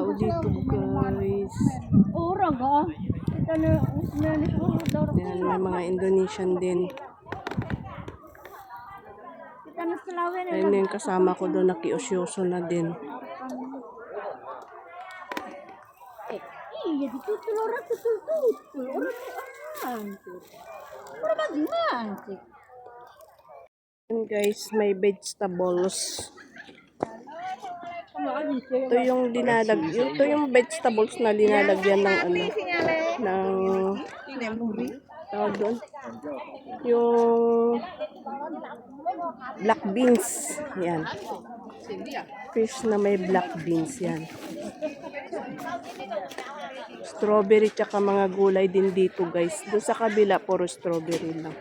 tao dito, guys. Yan, may mga Indonesian din. Ayun yung kasama ko doon, nakiusyoso na din. And guys, may vegetables. Ito yung ito yung vegetables na linalagyan ng ano, tawag doon, yung black beans. Yan. Fish na may black beans yan. Strawberry tsaka mga gulay din dito, guys. Doon sa kabila, puro strawberry lang.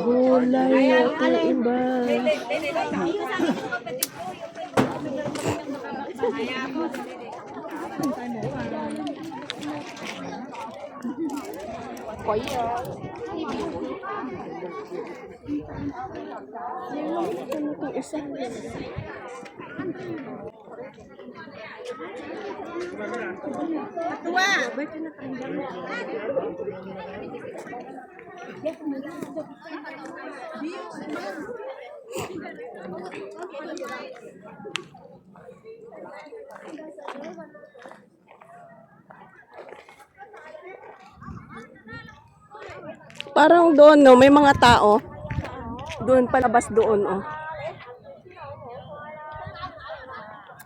Gulay at iba. Parang doon, no, may mga tao. Doon, palabas doon, oh.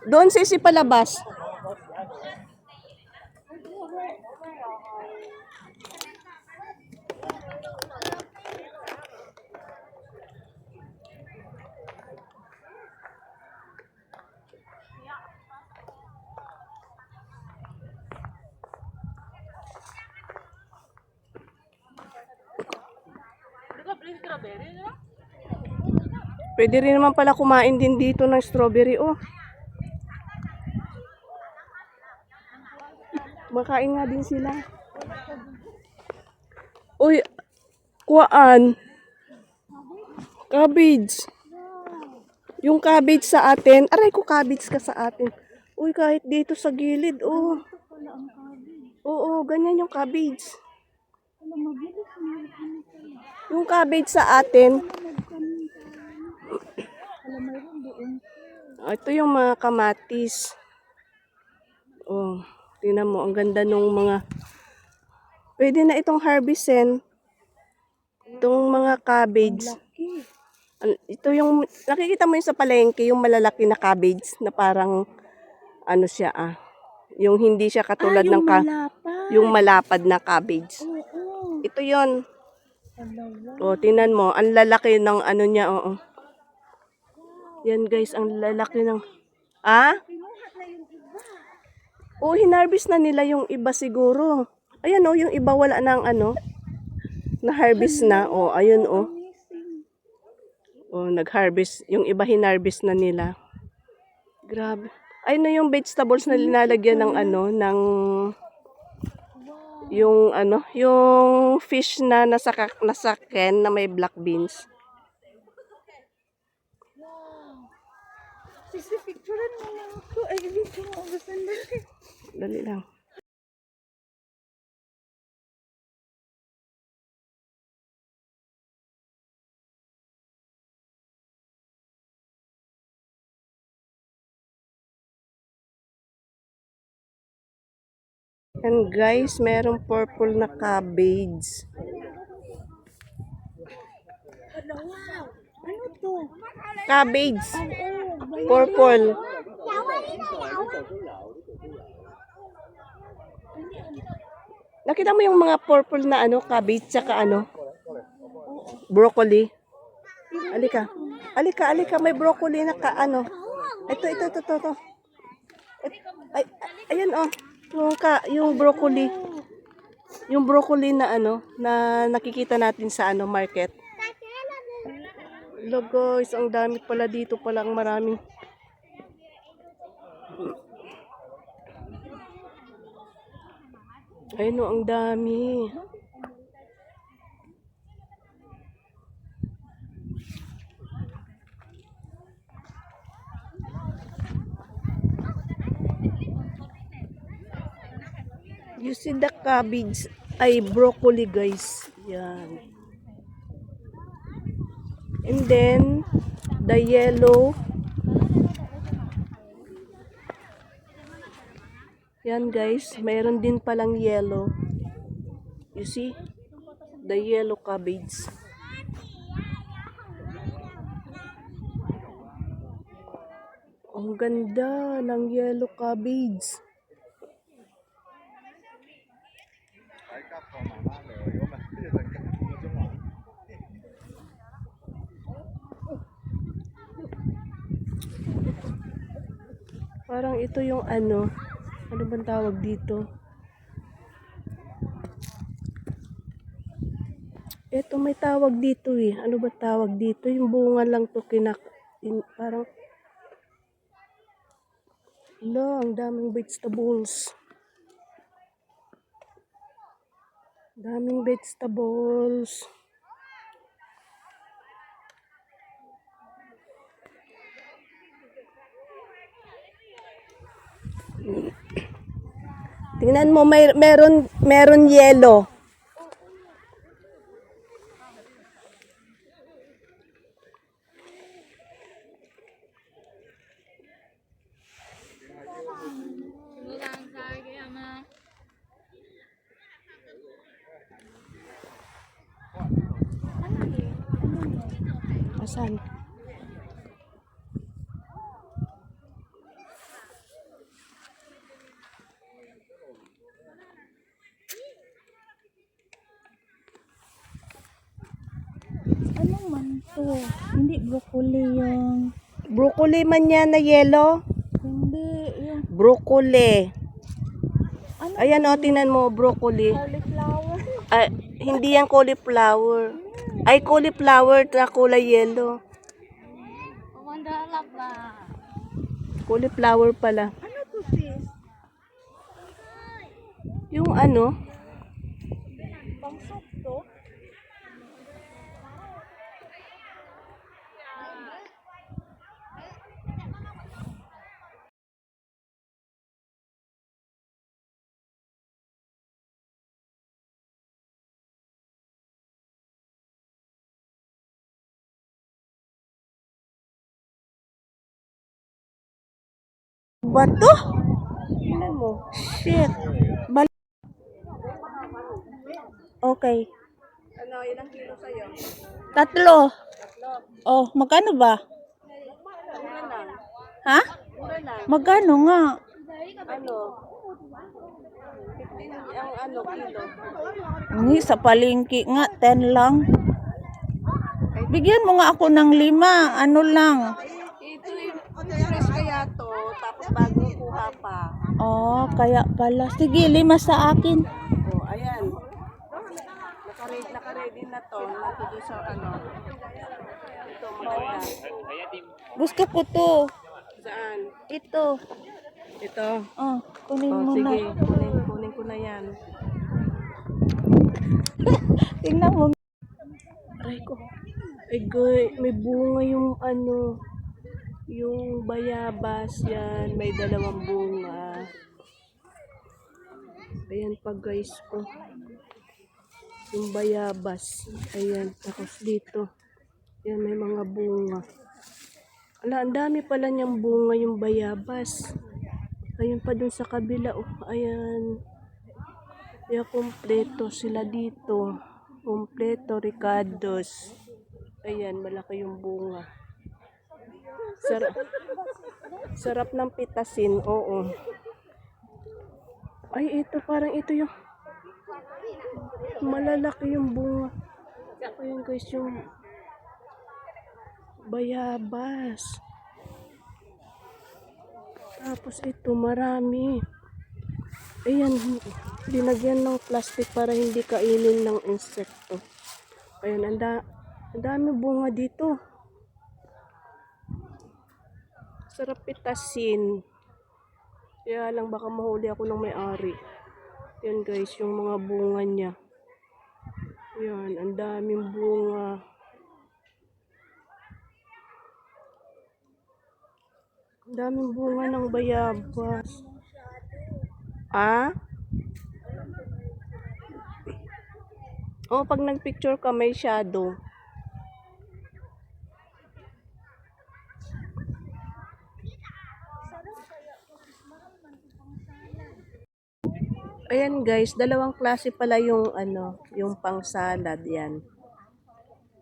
Doon, sisi, palabas. Pwede rin naman pala kumain din dito ng strawberry, oh. Makain nga din sila. Uy, kuwaan. Cabbage. Yung cabbage sa atin. Aray ko, cabbage ka sa atin. Uy, kahit dito sa gilid, oh. Oo, ganyan yung cabbage. Yung cabbage sa atin. Ito yung mga kamatis. Oh, tingnan mo, ang ganda nung mga. Pwede na itong harvestin. Itong mga cabbage. Ito yung, nakikita mo yung sa palengke, yung malalaki na cabbage na parang, ano siya, yung hindi siya katulad ng yung malapad na cabbage. Ito yon. Oh, tingnan mo, ang lalaki ng ano niya, oo. Yan guys, ang lalaki ng, oh, hinarvest na nila yung iba siguro. Ayan oh, yung iba wala nang ano, na-harvest na. Oh, ayun oh. Oh, nag-harvest. Yung iba hinarvest na nila. Grabe. Ayun na yung vegetables na linalagyan ng ano, ng yung ano, yung fish na nasa can na may black beans. Picturean mo lang ako. Ay, video mo ako sandali. Dali lang. And guys, merong purple na cabbage. Ano to? Cabbage. Purple. Nakita mo yung mga purple na ano, cabbage tsaka ano, broccoli. Alika. Alika, may broccoli na ka ano. Ito. Ay, ayan oh. Yung broccoli. Yung broccoli na ano, na nakikita natin sa ano, market. Hello guys, ang dami pala dito, palang maraming Ay no, ang dami. You see the cabbage, ay broccoli guys. Yan. And then, the yellow. Yan guys, mayroon din palang yellow. You see? The yellow cabbage. Ang ganda ng yellow cabbage. Parang ito yung ano bang tawag dito? Ito may tawag dito eh. Ano ba tawag dito? Yung bunga lang to parang ang daming vegetables. Daming vegetables. Tingnan mo, meron yellow. Asan? Ano man to? Hindi broccoli yung... Broccoli man yan na yellow? Hindi yung... Broccoli. Ano? Ayan o, tingnan mo, broccoli. Cauliflower. Ah, hindi yan cauliflower. Ay, cauliflower na kulay yellow. Mandala ba? Cauliflower pala. Ano to sis? Yung ano? Pangsok to? Bato? Tingnan mo. Shit. Okay. Ano, ilang kilo sa'yo? 3. Oh, magkano ba? Mura lang. Ha? Mura lang. Magkano nga? Ano? 15 ang ano, kilo. Ni sa palengke nga 10 lang. Bigyan mo nga ako ng 5. Ano lang? Ito yung fresh kaya to, tapos bagong kuha pa. Oh, kaya pala. Sige, 5 sa akin. Oh, ayan. Naka-ready na to. Nato doon sa ano. Ito, maganda. Gusto ko to. Saan? Ito. Ito. Oh, kunin Oh, mo na. sige. Kunin ko na yan. Tingnan mo. Aray ko. Ay, goy, may bunga yung ano, yung bayabas yan. May 2 bunga. Ayan pa guys ko. Yung bayabas. Ayan. Tapos dito. Ayan, may mga bunga. Ala, ang dami pala niyang bunga yung bayabas. Ayun pa dun sa kabila. Oh, ayan. Kaya kompleto sila dito. Kompleto Ricardos. Ayan, malaki yung bunga. Sarap ng pitasin, oo. Ay, ito, parang ito yung malalaki yung bunga. Ayan guys, yung bayabas. Tapos ito, marami. Ayan, dinagyan ng plastic para hindi kainin ng insekto. Ayan, ang dami bunga dito. Sarap pitasin. Kaya lang baka mahuli ako ng may-ari. Yan guys, yung mga bunga niya. Yan, ang daming bunga. Ang daming bunga ng bayabas. Ah? Oh, pag nagpicture ka may shadow. Ayan guys, dalawang klase pala yung yung pang-salad yan.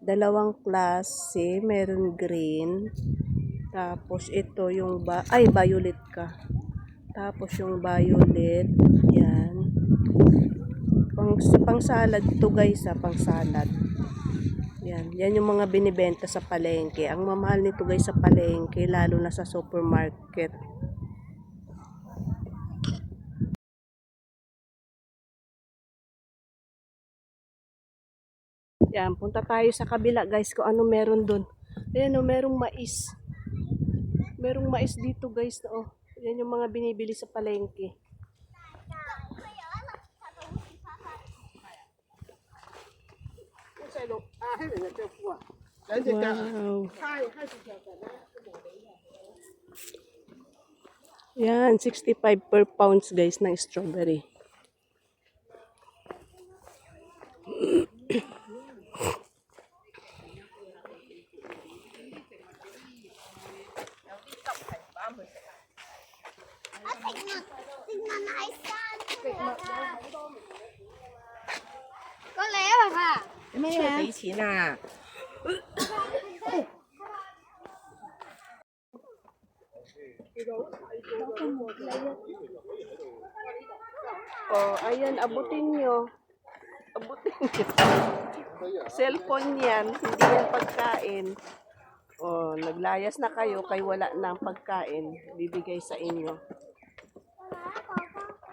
Dalawang klase, meron green. Tapos ito yung violet ka. Tapos yung violet, yan. Pang-salad ito guys, pang-salad. Yan yung mga binibenta sa palengke. Ang mamahal nito guys sa palengke, lalo na sa supermarket. Yan, punta tayo sa kabila guys kung ano meron doon. Ayan o, merong mais. Merong mais dito guys. Oh. Yan yung mga binibili sa palengke. Wow. Yan, 65 per pounds guys ng strawberry. Có lẽ bà bà. Chưa thấy chín à? Oh, ayan, abutin nyo. Abutin nyo. Cellphone yan, hindi yan pagkain. Oh, naglayas na kayo, kay wala na ang pagkain. Bibigay sa inyo.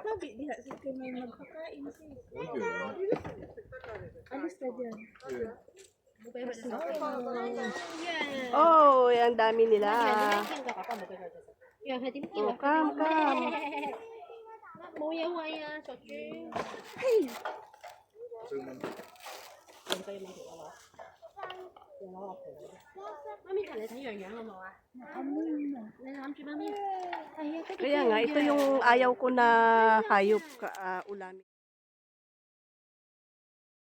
Sabi, diha si Kay may magpakain siya. Alis ka dyan. Oh, ang dami nila. Oh, come. Kaya nga, ito yung ayaw ko na hayop ulamin.